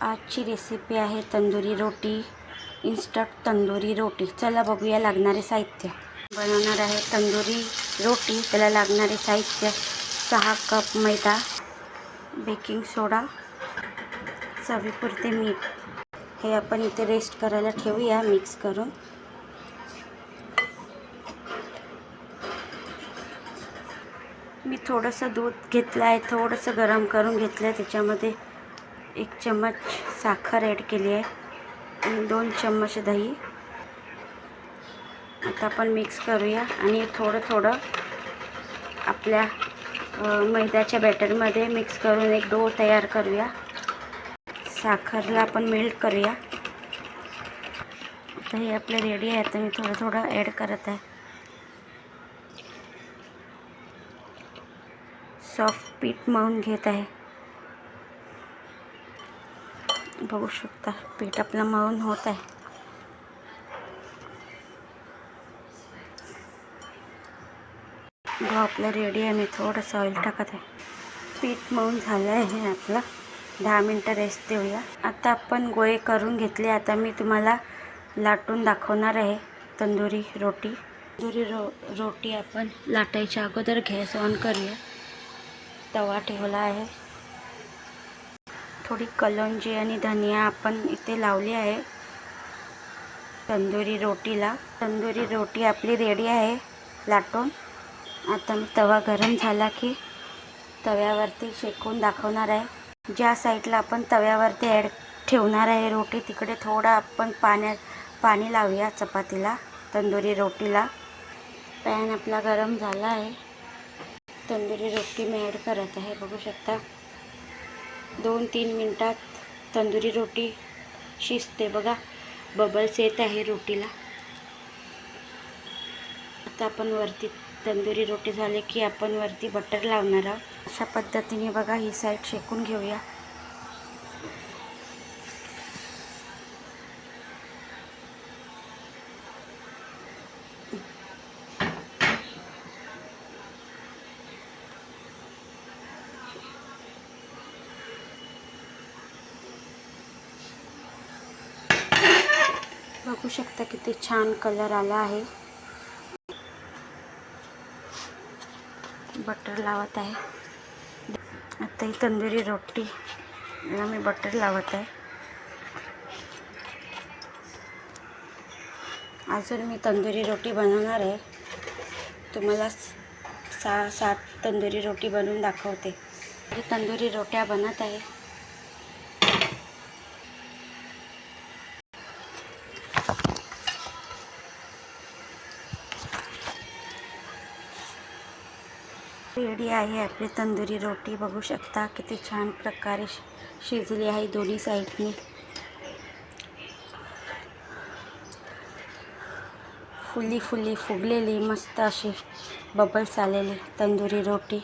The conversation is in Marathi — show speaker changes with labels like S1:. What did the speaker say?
S1: आजची रेसिपी आहे तंदुरी रोटी, इन्स्टंट तंदुरी रोटी। चला बघूया लागणारे साहित्य। बनवणार आहे तंदुरी रोटी। त्याला लागणारे साहित्य 6 कप मैदा, बेकिंग सोडा, चवीपुरते मीठ। हे आपण इथे रेस्ट करायला ठेवूया मिक्स करून। मी थोडंसं दूध घेतलं आहे, थोडंसं गरम करून घेतलं आहे। त्याच्यामध्ये 1 चम्मच साखर ॲड केली आहे आणि 2 चम्मच दही। आता आपण मिक्स करूया आणि थोडं थोडं आपल्या मैद्याच्या बॅटरमध्ये मिक्स करून एक डो तयार करूया। साखरला आपण मेल्ट करूया। आता हे आपलं रेडी आहे। आता मी थोडं थोडं ॲड करत आहे। सॉफ्ट पीठ मळून घेत आहे। बघू शकता पीठ आपलं मळून होत आहे। डो आपला रेडी आहे। मी थोडंसं ऑइल टाकत आहे। पीठ मळून झालं आहे आपलं। 10 मिनटं रेस्ट देऊया। आता आपण गोळे करून घेतले। आता मी तुम्हाला लाटून दाखवणार आहे तंदुरी रोटी। रोटी आपण लाटायच्या अगोदर गॅस ऑन करूया। तवा ठेवला आहे। थोडी कलौंजी आणि धनिया आपण इथे लावली आहे तंदुरी रोटीला। तंदुरी रोटी आपली रेडी आहे लाटून। आता मी तवा गरम झाला की तव्यावरती शेकून दाखवणार आहे। ज्या साईडला आपण तव्यावरती ठेवणार आहे रोटी, तिकडे थोडा आपण पाणी लावूया चपातीला, तंदुरी रोटीला। पॅन आपला गरम झाला आहे। तंदुरी रोटी मी ॲड करत आहे। बघू शकता 2-3 मिनटात तंदुरी रोटी शिजते। बघा बबल्स येत आहे रोटीला। आता आपण वरती तंदुरी रोटी झाली की आपण वरती बटर लावणार आहोत। अशा पद्धतीने बघा ही साईड शेकून घेऊया। बघू शकता किती छान कलर आला आहे। बटर लावत आहे। आता ही तंदुरी रोटीला मी बटर लावत आहे। अजून मी तंदुरी रोटी बनवणार आहे। तुम्हाला 6-7 तंदुरी रोटी बनवून दाखवते। तंदुरी रोट्या बनत आहे। रेडी आहे आपली तंदुरी रोटी। बघू शकता किती छान प्रकारे शिजली आहे दोन्ही साईडनी। फुगलेली मस्त अशी बबल्स आलेली तंदुरी रोटी।